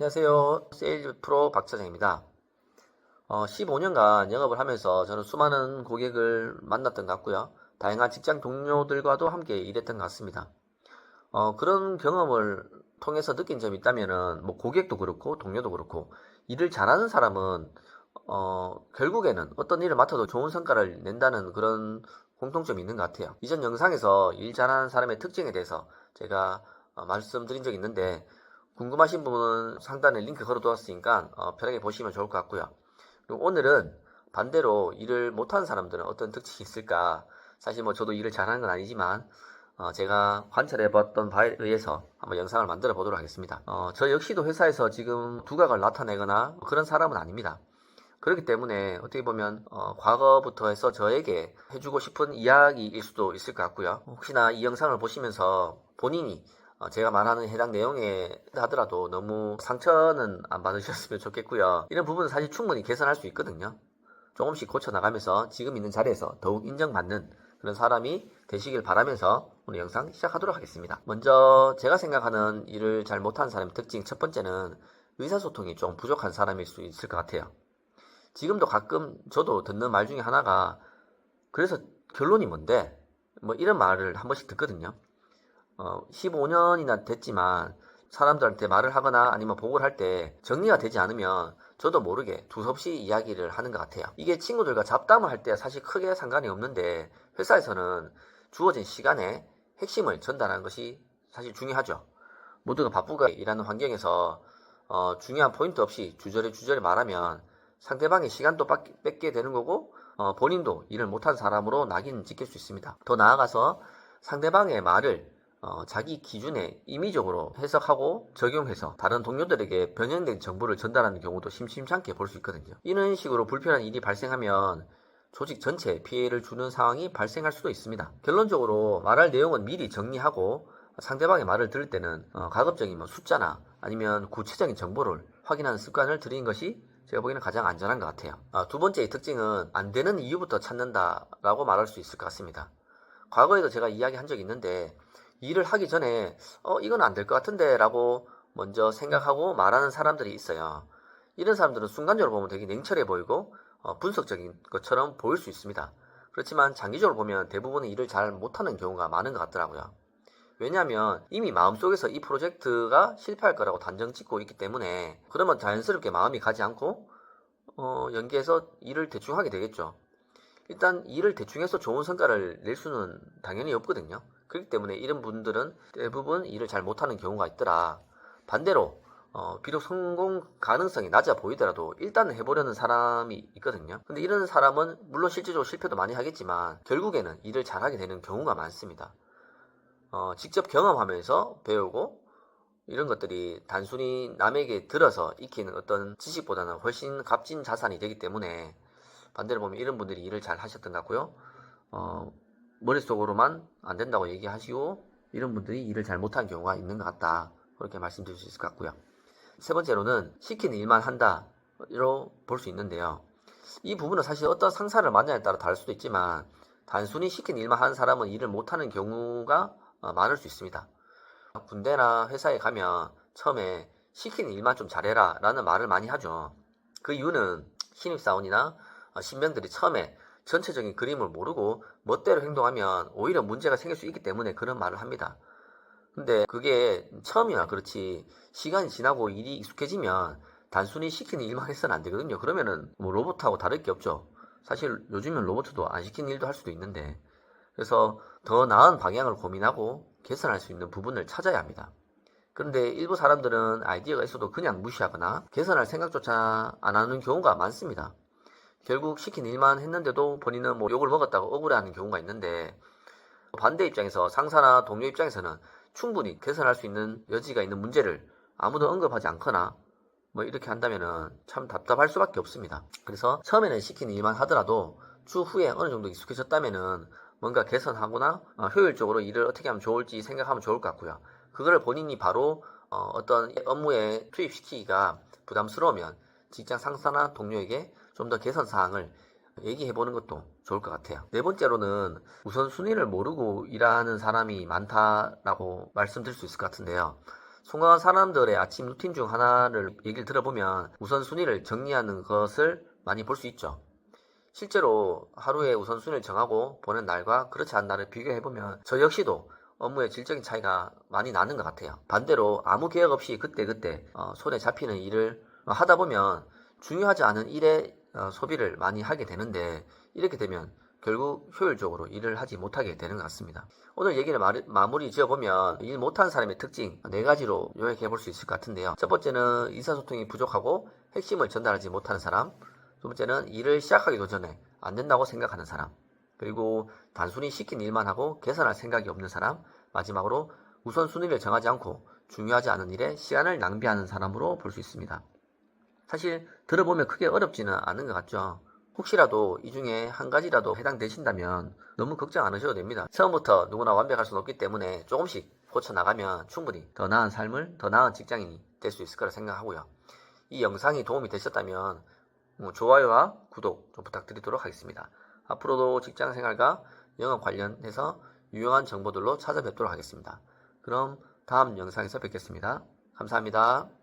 안녕하세요. 세일즈 프로 박 차장입니다. 15년간 영업을 하면서 저는 수많은 고객을 만났던 것 같고요. 다양한 직장 동료들과도 함께 일했던 것 같습니다. 그런 경험을 통해서 느낀 점이 있다면은, 뭐 고객도 그렇고, 동료도 그렇고, 일을 잘하는 사람은, 결국에는 어떤 일을 맡아도 좋은 성과를 낸다는 그런 공통점이 있는 것 같아요. 이전 영상에서 일 잘하는 사람의 특징에 대해서 제가 말씀드린 적이 있는데, 궁금하신 분은 상단에 링크 걸어두었으니까 편하게 보시면 좋을 것 같고요. 그리고 오늘은 반대로 일을 못하는 사람들은 어떤 특징이 있을까? 사실 뭐 저도 일을 잘하는 건 아니지만 제가 관찰해봤던 바에 의해서 한번 영상을 만들어 보도록 하겠습니다. 저 역시도 회사에서 지금 두각을 나타내거나 그런 사람은 아닙니다. 그렇기 때문에 어떻게 보면 과거부터 해서 저에게 해주고 싶은 이야기일 수도 있을 것 같고요. 혹시나 이 영상을 보시면서 본인이 제가 말하는 해당 내용에 하더라도 너무 상처는 안 받으셨으면 좋겠고요. 이런 부분은 사실 충분히 개선할 수 있거든요. 조금씩 고쳐나가면서 지금 있는 자리에서 더욱 인정받는 그런 사람이 되시길 바라면서 오늘 영상 시작하도록 하겠습니다. 먼저 제가 생각하는 일을 잘 못하는 사람의 특징 첫 번째는 의사소통이 좀 부족한 사람일 수 있을 것 같아요. 지금도 가끔 저도 듣는 말 중에 하나가 그래서 결론이 뭔데? 뭐 이런 말을 한 번씩 듣거든요. 15년이나 됐지만 사람들한테 말을 하거나 아니면 보고를 할 때 정리가 되지 않으면 저도 모르게 두서없이 이야기를 하는 것 같아요. 이게 친구들과 잡담을 할 때 사실 크게 상관이 없는데 회사에서는 주어진 시간에 핵심을 전달하는 것이 사실 중요하죠. 모두가 바쁘게 일하는 환경에서 중요한 포인트 없이 주저리 말하면 상대방의 시간도 뺏게 되는 거고 본인도 일을 못한 사람으로 낙인 찍힐 수 있습니다. 더 나아가서 상대방의 말을 자기 기준에 임의적으로 해석하고 적용해서 다른 동료들에게 변형된 정보를 전달하는 경우도 심심찮게 볼 수 있거든요. 이런 식으로 불편한 일이 발생하면 조직 전체에 피해를 주는 상황이 발생할 수도 있습니다. 결론적으로 말할 내용은 미리 정리하고 상대방의 말을 들을 때는 가급적인 뭐 숫자나 아니면 구체적인 정보를 확인하는 습관을 들이는 것이 제가 보기에는 가장 안전한 것 같아요. 두 번째의 특징은 안 되는 이유부터 찾는다라고 말할 수 있을 것 같습니다. 과거에도 제가 이야기한 적이 있는데 일을 하기 전에 이건 안 될 것 같은데 라고 먼저 생각하고 말하는 사람들이 있어요. 이런 사람들은 순간적으로 보면 되게 냉철해 보이고 분석적인 것처럼 보일 수 있습니다. 그렇지만 장기적으로 보면 대부분은 일을 잘 못하는 경우가 많은 것 같더라고요. 왜냐하면 이미 마음속에서 이 프로젝트가 실패할 거라고 단정 짓고 있기 때문에 그러면 자연스럽게 마음이 가지 않고 연계해서 일을 대충 하게 되겠죠. 일단 일을 대충 해서 좋은 성과를 낼 수는 당연히 없거든요. 그렇기 때문에 이런 분들은 대부분 일을 잘 못하는 경우가 있더라. 반대로 비록 성공 가능성이 낮아 보이더라도 일단 해보려는 사람이 있거든요. 근데 이런 사람은 물론 실질적으로 실패도 많이 하겠지만 결국에는 일을 잘하게 되는 경우가 많습니다. 직접 경험하면서 배우고 이런 것들이 단순히 남에게 들어서 익히는 어떤 지식보다는 훨씬 값진 자산이 되기 때문에 반대로 보면 이런 분들이 일을 잘 하셨던 것 같고요. 머릿속으로만 안 된다고 얘기하시고 이런 분들이 일을 잘 못한 경우가 있는 것 같다. 그렇게 말씀드릴 수 있을 것 같고요. 세 번째로는 시키는 일만 한다로 볼 수 있는데요. 이 부분은 사실 어떤 상사를 만나에 따라 다를 수도 있지만 단순히 시키는 일만 하는 사람은 일을 못하는 경우가 많을 수 있습니다. 군대나 회사에 가면 처음에 시키는 일만 좀 잘해라 라는 말을 많이 하죠. 그 이유는 신입사원이나 신병들이 처음에 전체적인 그림을 모르고 멋대로 행동하면 오히려 문제가 생길 수 있기 때문에 그런 말을 합니다. 근데 그게 처음이야 그렇지 시간이 지나고 일이 익숙해지면 단순히 시키는 일만 해서는 안 되거든요. 그러면은 뭐 로봇하고 다를 게 없죠. 사실 요즘은 로봇도 안 시키는 일도 할 수도 있는데 그래서 더 나은 방향을 고민하고 개선할 수 있는 부분을 찾아야 합니다. 그런데 일부 사람들은 아이디어가 있어도 그냥 무시하거나 개선할 생각조차 안 하는 경우가 많습니다. 결국 시킨 일만 했는데도 본인은 뭐 욕을 먹었다고 억울해하는 경우가 있는데 반대 입장에서 상사나 동료 입장에서는 충분히 개선할 수 있는 여지가 있는 문제를 아무도 언급하지 않거나 뭐 이렇게 한다면은 참 답답할 수밖에 없습니다. 그래서 처음에는 시킨 일만 하더라도 추후에 어느 정도 익숙해졌다면은 뭔가 개선하거나 효율적으로 일을 어떻게 하면 좋을지 생각하면 좋을 것 같고요. 그거를 본인이 바로 어떤 업무에 투입시키기가 부담스러우면 직장 상사나 동료에게 좀 더 개선 사항을 얘기해보는 것도 좋을 것 같아요. 네 번째로는 우선순위를 모르고 일하는 사람이 많다라고 말씀드릴 수 있을 것 같은데요. 성공한 사람들의 아침 루틴 중 하나를 얘기를 들어보면 우선순위를 정리하는 것을 많이 볼 수 있죠. 실제로 하루에 우선순위를 정하고 보는 날과 그렇지 않은 날을 비교해보면 저 역시도 업무의 질적인 차이가 많이 나는 것 같아요. 반대로 아무 계획 없이 그때그때 손에 잡히는 일을 하다 보면 중요하지 않은 일에 소비를 많이 하게 되는데, 이렇게 되면 결국 효율적으로 일을 하지 못하게 되는 것 같습니다. 오늘 얘기를 마무리 지어보면 일 못하는 사람의 특징 4가지로 요약해 볼 수 있을 것 같은데요. 첫 번째는 의사소통이 부족하고 핵심을 전달하지 못하는 사람, 두 번째는 일을 시작하기도 전에 안 된다고 생각하는 사람, 그리고 단순히 시킨 일만 하고 개선할 생각이 없는 사람, 마지막으로 우선순위를 정하지 않고 중요하지 않은 일에 시간을 낭비하는 사람으로 볼 수 있습니다. 사실 들어보면 크게 어렵지는 않은 것 같죠. 혹시라도 이 중에 한 가지라도 해당되신다면 너무 걱정 안 하셔도 됩니다. 처음부터 누구나 완벽할 수는 없기 때문에 조금씩 고쳐나가면 충분히 더 나은 삶을, 더 나은 직장인이 될 수 있을 거라 생각하고요. 이 영상이 도움이 되셨다면 좋아요와 구독 좀 부탁드리도록 하겠습니다. 앞으로도 직장생활과 영업 관련해서 유용한 정보들로 찾아뵙도록 하겠습니다. 그럼 다음 영상에서 뵙겠습니다. 감사합니다.